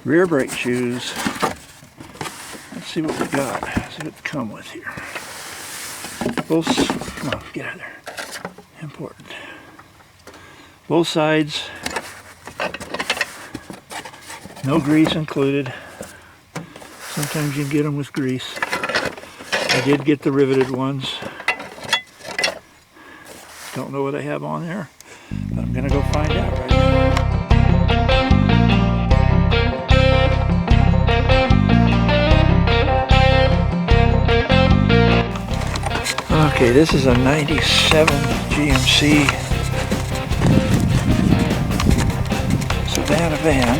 Rear brake shoes. Let's see what we got. Let's see what they come with here. Both, come on, get out of there. Important. Both sides. No grease included. Sometimes you can get them with grease. I did get the riveted ones. Don't know what I have on there, but I'm gonna go find out right now. Okay, this is a 97 GMC Savana van.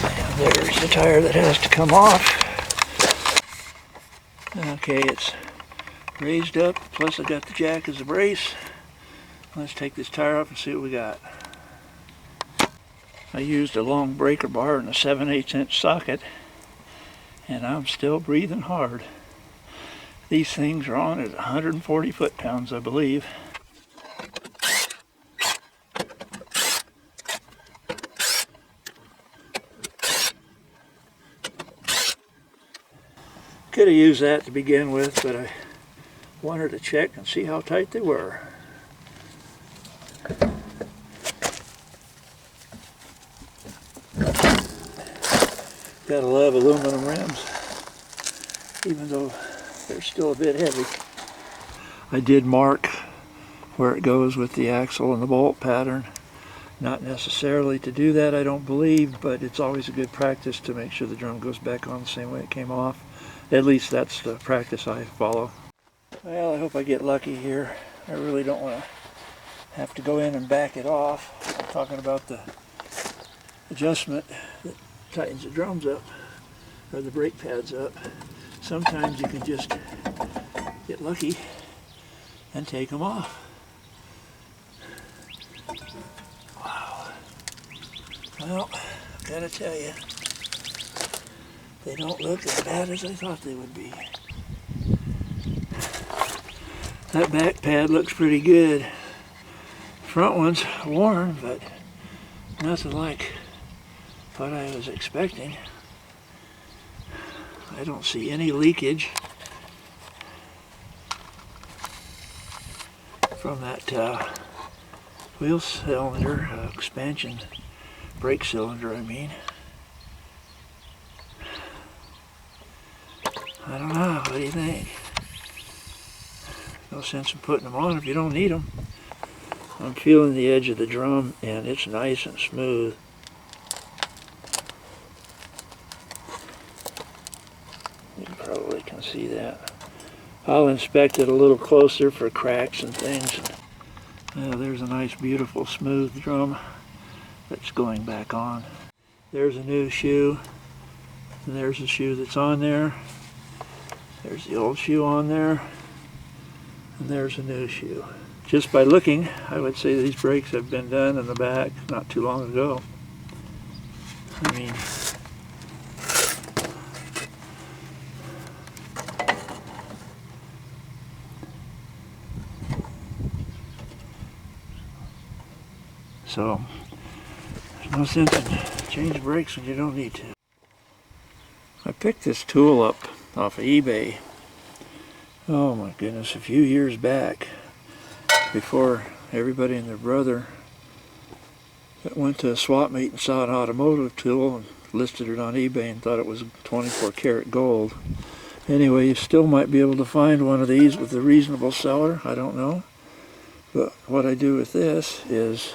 And there's the tire that has to come off. Okay, it's raised up, plus I got the jack as a brace. Let's take this tire off and see what we got. I used a long breaker bar and a 7/8 inch socket, and I'm still breathing hard. These things are on at 140 foot-pounds, I believe. Could have used that to begin with, but I wanted to check and see how tight they were. Gotta love aluminum rims, even though they're still a bit heavy. I did mark where it goes with the axle and the bolt pattern. Not necessarily to do that, I don't believe, but it's always a good practice to make sure the drum goes back on the same way it came off. At least that's the practice I follow. Well, I hope I get lucky here. I really don't want to have to go in and back it off. I'm talking about the adjustment that tightens the drums up, or the brake pads up. Sometimes you can just get lucky and take them off. Wow. Well, I've got to tell you, they don't look as bad as I thought they would be. That back pad looks pretty good. Front one's worn, but nothing like what I was expecting. I don't see any leakage from that wheel cylinder, expansion brake cylinder, I mean. I don't know, what do you think? No sense in putting them on if you don't need them. I'm feeling the edge of the drum and it's nice and smooth. You probably can see that. I'll inspect it a little closer for cracks and things. There's a nice, beautiful, smooth drum that's going back on. There's a new shoe, and there's a shoe that's on there. There's the old shoe on there, and there's a new shoe. Just by looking, I would say these brakes have been done in the back not too long ago. I mean, so there's no sense in changing brakes when you don't need to. I picked this tool up off of eBay, oh my goodness, a few years back, before everybody and their brother that went to a swap meet and saw an automotive tool and listed it on eBay and thought it was 24 karat gold. Anyway, you still might be able to find one of these with a reasonable seller, I don't know. But what I do with this is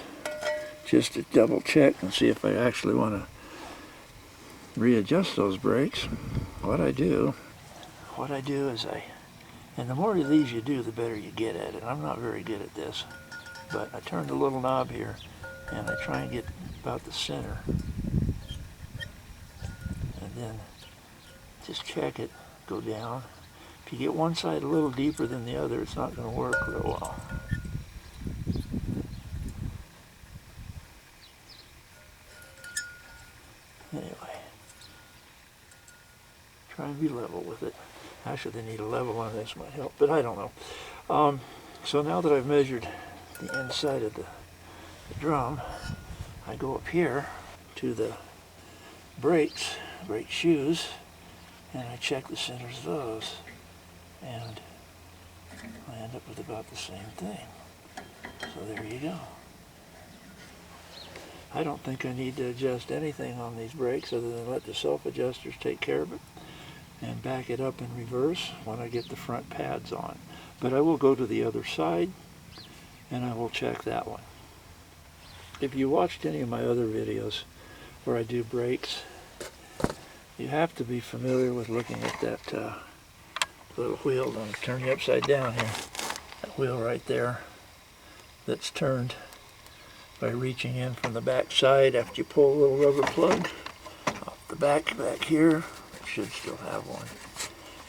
just to double check and see if I actually want to readjust those brakes. What I do is and the more of these you do, the better you get at it. I'm not very good at this, but I turn the little knob here and I try and get about the center. And then just check it, go down. If you get one side a little deeper than the other, it's not going to work real well. Anyway, try and be level with it. Actually, they need a level on this, might help, but I don't know. So now that I've measured the inside of the drum, I go up here to the brakes, brake shoes, and I check the centers of those, and I end up with about the same thing. So there you go. I don't think I need to adjust anything on these brakes other than let the self-adjusters take care of it and back it up in reverse when I get the front pads on. But I will go to the other side and I will check that one. If you watched any of my other videos where I do brakes, you have to be familiar with looking at that little wheel. I'm going to turn you upside down here. That wheel right there that's turned by reaching in from the back side after you pull a little rubber plug off the back here. It should still have one.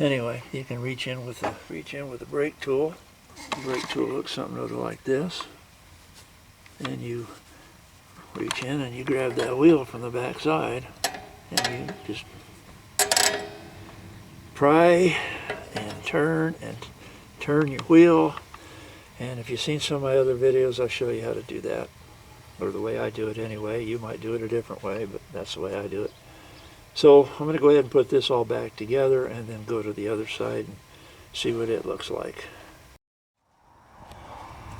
Anyway, you can reach in with a brake tool. The brake tool looks something rather like this. And you reach in and you grab that wheel from the back side and you just pry and turn your wheel. And if you've seen some of my other videos, I'll show you how to do that. Or the way I do it anyway. You might do it a different way, but that's the way I do it. So I'm going to go ahead and put this all back together and then go to the other side and see what it looks like.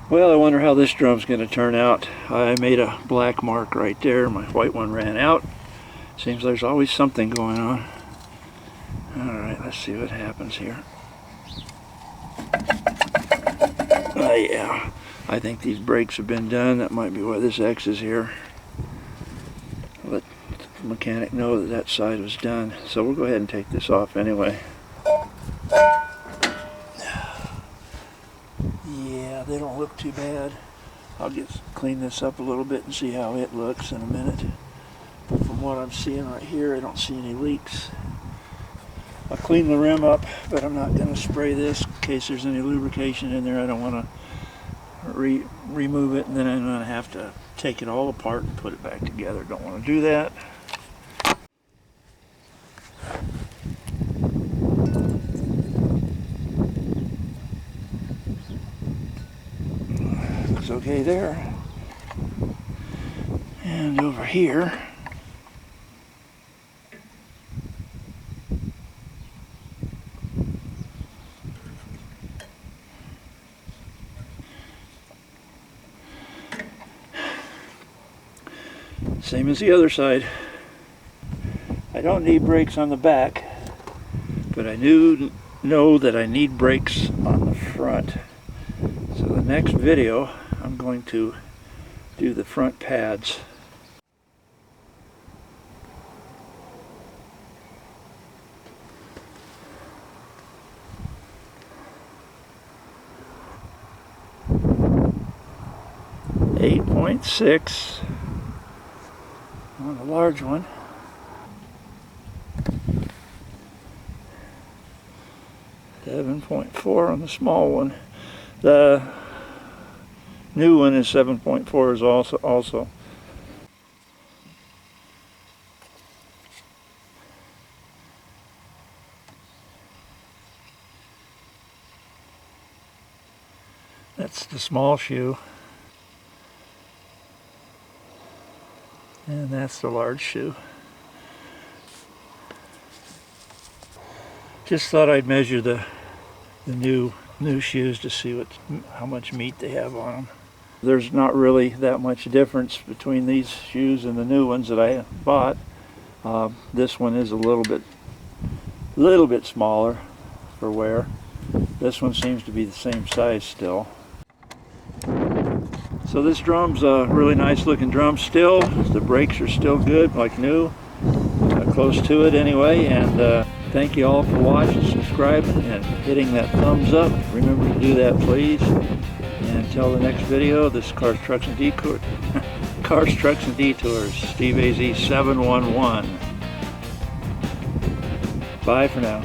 Well, I wonder how this drum's going to turn out. I made a black mark right there. My white one ran out. Seems there's always something going on. Alright, let's see what happens here. Oh yeah, I think these brakes have been done. That might be why this X is here. Let the mechanic know that that side was done. So we'll go ahead and take this off anyway. Yeah, they don't look too bad. I'll just clean this up a little bit and see how it looks in a minute. But from what I'm seeing right here, I don't see any leaks. I'll clean the rim up, but I'm not going to spray this in case there's any lubrication in there. I don't want to remove it and then I'm going to have to take it all apart and put it back together. Don't want to do that. Looks okay there. And over here, same as the other side. I don't need brakes on the back, but I know that I need brakes on the front. So the next video, I'm going to do the front pads. .6 on the large one. .4 on the small one. The new one is 7.4 is also. That's the small shoe. And that's the large shoe. Just thought I'd measure the new shoes to see how much meat they have on them. There's not really that much difference between these shoes and the new ones that I bought. This one is a little bit smaller for wear. This one seems to be the same size still. So this drum's a really nice looking drum still. The brakes are still good, like new, close to it anyway. And thank you all for watching, subscribing, and hitting that thumbs up. Remember to do that, please. And until the next video, this is Cars, Trucks, and Detours. Cars, Trucks, and Detours, Steve AZ 711. Bye for now.